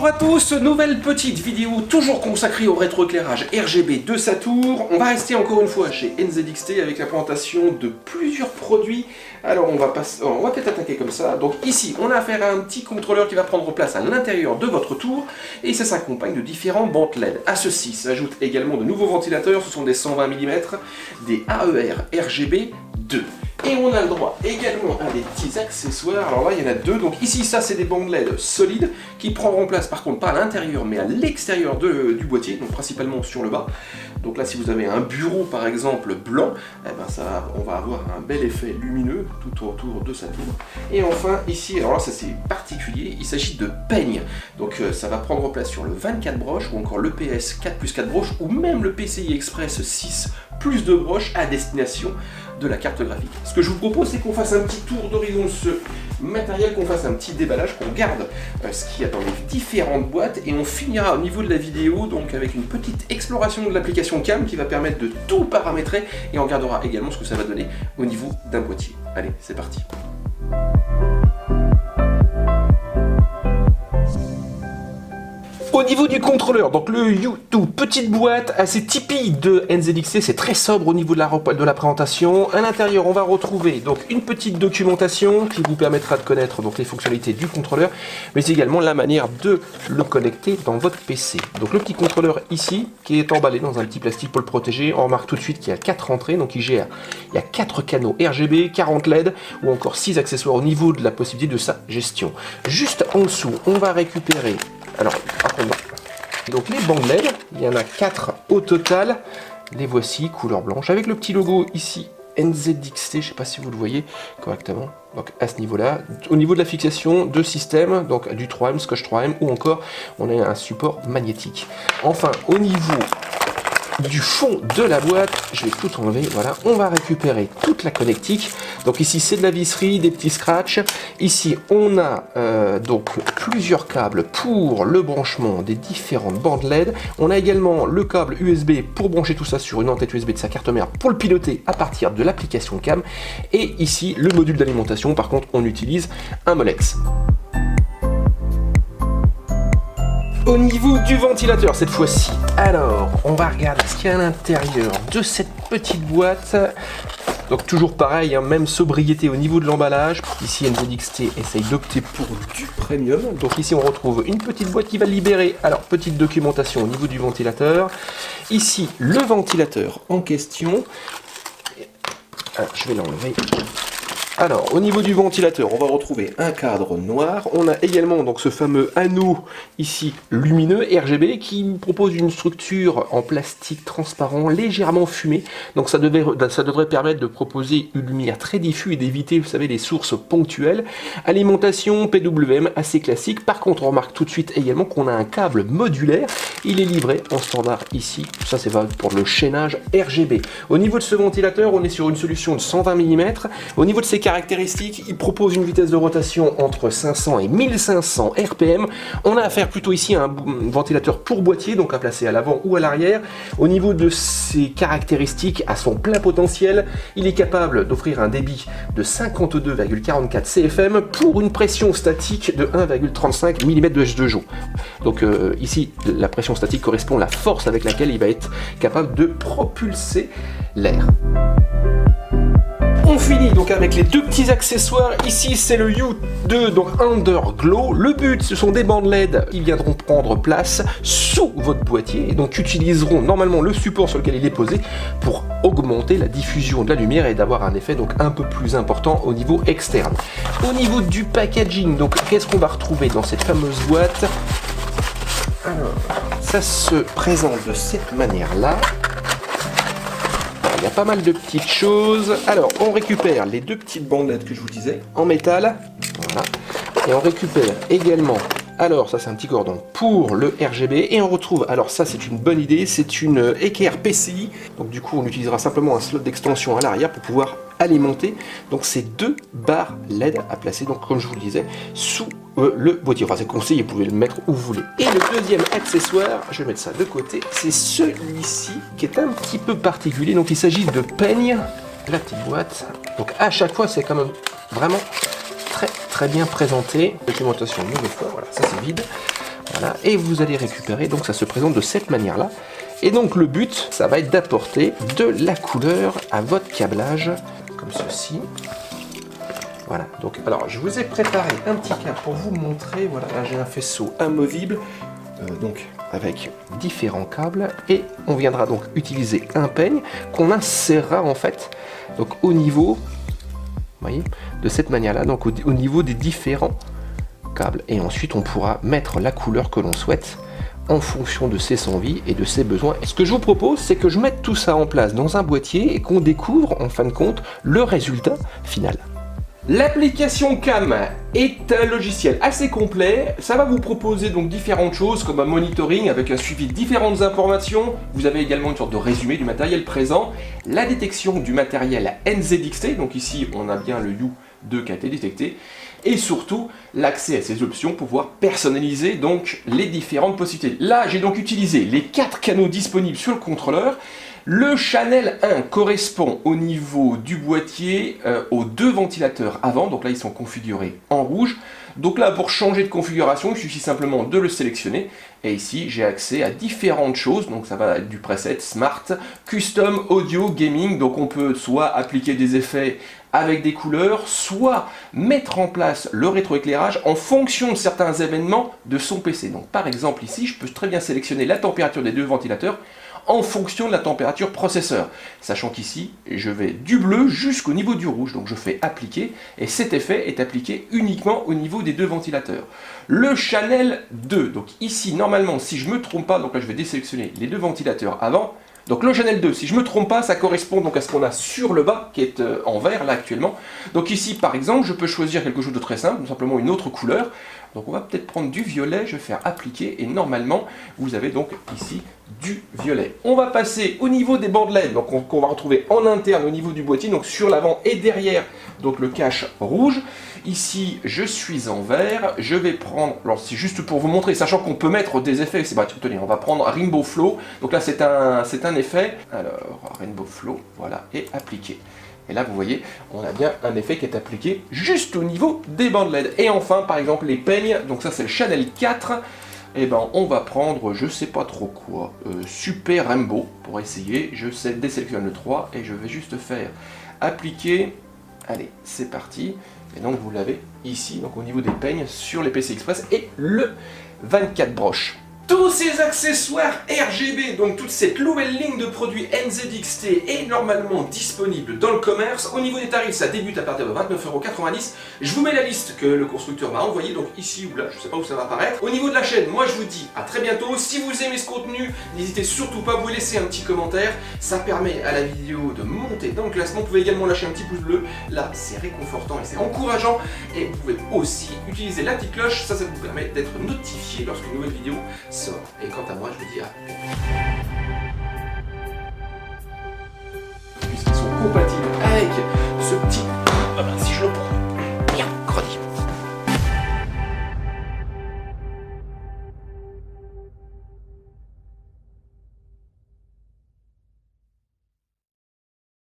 à tous, nouvelle petite vidéo toujours consacrée au rétroéclairage RGB de sa tour. On va rester encore une fois chez NZXT avec la présentation de plusieurs produits. Alors on va peut-être attaquer comme ça. Donc ici on a affaire à un petit contrôleur qui va prendre place à l'intérieur de votre tour et ça s'accompagne de différents bandes LED. À ceci s'ajoutent également de nouveaux ventilateurs, ce sont des 120 mm, des AER RGB 2. Et on a le droit également à des petits accessoires. Alors là il y en a deux, donc ici ça c'est des bandes LED solides qui prendront place par contre pas à l'intérieur mais à l'extérieur du boîtier, donc principalement sur le bas. Donc là si vous avez un bureau par exemple blanc, eh ben on va avoir un bel effet lumineux tout autour de sa tour. Et enfin ici, alors là ça c'est particulier, il s'agit de peignes. Donc ça va prendre place sur le 24 broches ou encore le PS 4+4 broches ou même le PCI Express 6 plus 2 broches à destination de la carte graphique. Ce que je vous propose, c'est qu'on fasse un petit tour d'horizon de ce matériel, qu'on fasse un petit déballage, qu'on garde ce qu'il y a dans les différentes boîtes et on finira au niveau de la vidéo donc avec une petite exploration de l'application CAM qui va permettre de tout paramétrer et on regardera également ce que ça va donner au niveau d'un boîtier. Allez, c'est parti. Au niveau du contrôleur, donc le U2, petite boîte assez typique de NZXT, c'est très sobre au niveau de la présentation. À l'intérieur, on va retrouver donc une petite documentation qui vous permettra de connaître donc les fonctionnalités du contrôleur, mais également la manière de le connecter dans votre PC. Donc le petit contrôleur ici, qui est emballé dans un petit plastique pour le protéger, on remarque tout de suite qu'il y a 4 entrées, donc il y a 4 canaux RGB, 40 LED ou encore 6 accessoires au niveau de la possibilité de sa gestion. Juste en dessous, on va récupérer donc les bandes LED, il y en a 4 au total, les voici, couleur blanche, avec le petit logo ici, NZXT, je ne sais pas si vous le voyez correctement, donc à ce niveau-là, au niveau de la fixation de système, donc du 3M, Scotch 3M, ou encore on a un support magnétique. Enfin, au niveau du fond de la boîte, je vais tout enlever, voilà, on va récupérer toute la connectique. Donc ici c'est de la visserie, des petits scratchs. Ici on a donc plusieurs câbles pour le branchement des différentes bandes LED. On a également le câble USB pour brancher tout ça sur une en-tête USB de sa carte mère pour le piloter à partir de l'application CAM. Et ici le module d'alimentation, par contre on utilise un Molex. Au niveau du ventilateur cette fois-ci, alors on va regarder ce qu'il y a à l'intérieur de cette petite boîte. Donc toujours pareil, hein, même sobriété au niveau de l'emballage. Ici NZXT essaye d'opter pour du premium. Donc ici on retrouve une petite boîte qui va libérer, alors petite documentation au niveau du ventilateur. Ici le ventilateur en question. Alors, je vais l'enlever. Alors, au niveau du ventilateur, on va retrouver un cadre noir. On a également donc ce fameux anneau ici lumineux RGB qui nous propose une structure en plastique transparent légèrement fumé. Donc ça devrait permettre de proposer une lumière très diffuse et d'éviter, vous savez, les sources ponctuelles. Alimentation PWM assez classique. Par contre, on remarque tout de suite également qu'on a un câble modulaire. Il est livré en standard ici. Ça, c'est valable pour le chaînage RGB. Au niveau de ce ventilateur, on est sur une solution de 120 mm. Au niveau de ses caractéristiques, il propose une vitesse de rotation entre 500 et 1500 RPM. On a affaire plutôt ici à un ventilateur pour boîtier, donc à placer à l'avant ou à l'arrière. Au niveau de ses caractéristiques, à son plein potentiel, il est capable d'offrir un débit de 52,44 CFM pour une pression statique de 1,35 mm de H2O. Donc ici, la pression statique correspond à la force avec laquelle il va être capable de propulser l'air. On finit donc avec les deux petits accessoires. Ici c'est le U2, donc Underglow. Le but, ce sont des bandes LED qui viendront prendre place sous votre boîtier et donc utiliseront normalement le support sur lequel il est posé pour augmenter la diffusion de la lumière et d'avoir un effet donc un peu plus important au niveau externe. Au niveau du packaging, donc qu'est-ce qu'on va retrouver dans cette fameuse boîte? Alors, ça se présente de cette manière-là. Il y a pas mal de petites choses. Alors, on récupère les deux petites bandes LED que je vous disais, en métal. Voilà. Et on récupère également, alors ça c'est un petit cordon pour le RGB. Et on retrouve, alors ça c'est une bonne idée, c'est une équerre PCI. Donc du coup on utilisera simplement un slot d'extension à l'arrière pour pouvoir alimenter donc ces deux barres LED à placer, donc comme je vous le disais, sous le boîtier. Enfin c'est conseillé, vous pouvez le mettre où vous voulez. Et le deuxième accessoire, je vais mettre ça de côté, c'est celui-ci qui est un petit peu particulier. Donc il s'agit de peignes, la petite boîte. Donc à chaque fois c'est quand même vraiment très bien présenté. Documentation une nouvelle fois, voilà, ça c'est vide. Voilà, et vous allez récupérer, donc ça se présente de cette manière-là. Et donc le but, ça va être d'apporter de la couleur à votre câblage, comme ceci. Voilà, donc alors je vous ai préparé un petit câble pour vous montrer. Voilà, là j'ai un faisceau amovible, donc avec différents câbles, et on viendra donc utiliser un peigne qu'on insérera en fait donc au niveau, vous voyez, de cette manière-là, donc au niveau des différents câbles. Et ensuite on pourra mettre la couleur que l'on souhaite en fonction de ses envies et de ses besoins. Et ce que je vous propose, c'est que je mette tout ça en place dans un boîtier et qu'on découvre en fin de compte le résultat final. L'application CAM est un logiciel assez complet. Ça va vous proposer donc différentes choses comme un monitoring avec un suivi de différentes informations. Vous avez également une sorte de résumé du matériel présent, la détection du matériel NZXT, donc ici on a bien le U2 qui a été détecté, et surtout l'accès à ces options pour pouvoir personnaliser donc les différentes possibilités. Là j'ai donc utilisé les 4 canaux disponibles sur le contrôleur. Le channel 1 correspond au niveau du boîtier aux 2 ventilateurs avant, donc là ils sont configurés en rouge. Donc là pour changer de configuration, il suffit simplement de le sélectionner. Et ici j'ai accès à différentes choses, donc ça va être du preset Smart, Custom, Audio, Gaming. Donc on peut soit appliquer des effets avec des couleurs, soit mettre en place le rétroéclairage en fonction de certains événements de son PC. Donc par exemple ici, je peux très bien sélectionner la température des 2 ventilateurs en fonction de la température processeur. Sachant qu'ici, je vais du bleu jusqu'au niveau du rouge. Donc je fais appliquer et cet effet est appliqué uniquement au niveau des 2 ventilateurs. Le channel 2, donc ici normalement si je ne me trompe pas, donc là je vais désélectionner les 2 ventilateurs avant. Donc le channel 2, si je ne me trompe pas, ça correspond donc à ce qu'on a sur le bas, qui est en vert là actuellement. Donc ici par exemple, je peux choisir quelque chose de très simple, tout simplement une autre couleur. Donc on va peut-être prendre du violet, je vais faire appliquer, et normalement, vous avez donc ici du violet. On va passer au niveau des bandes LED, donc qu'on va retrouver en interne au niveau du boîtier, donc sur l'avant et derrière, donc le cache rouge. Ici, je suis en vert, je vais prendre, alors c'est juste pour vous montrer, sachant qu'on peut mettre des effets, c'est tenez, on va prendre Rainbow Flow, donc là c'est un effet, alors Rainbow Flow, voilà, et appliquer. Et là, vous voyez, on a bien un effet qui est appliqué juste au niveau des bandes LED. Et enfin, par exemple, les peignes, donc ça c'est le Channel 4, et ben on va prendre, je sais pas trop quoi, Super Rainbow, pour essayer. Je désélectionne le 3 et je vais juste faire appliquer. Allez, c'est parti. Et donc vous l'avez ici, donc au niveau des peignes, sur les PC Express, et le 24 broches. Tous ces accessoires RGB, donc toute cette nouvelle ligne de produits NZXT est normalement disponible dans le commerce. Au niveau des tarifs, ça débute à partir de 29,90 €. Je vous mets la liste que le constructeur m'a envoyée, donc ici ou là, je ne sais pas où ça va apparaître. Au niveau de la chaîne, moi je vous dis à très bientôt. Si vous aimez ce contenu, n'hésitez surtout pas à vous laisser un petit commentaire. Ça permet à la vidéo de monter dans le classement. Vous pouvez également lâcher un petit pouce bleu. Là, c'est réconfortant et c'est encourageant. Et vous pouvez aussi utiliser la petite cloche. Ça vous permet d'être notifié lorsqu'une nouvelle vidéo sort. Et quant à moi, je vous dis à bientôt.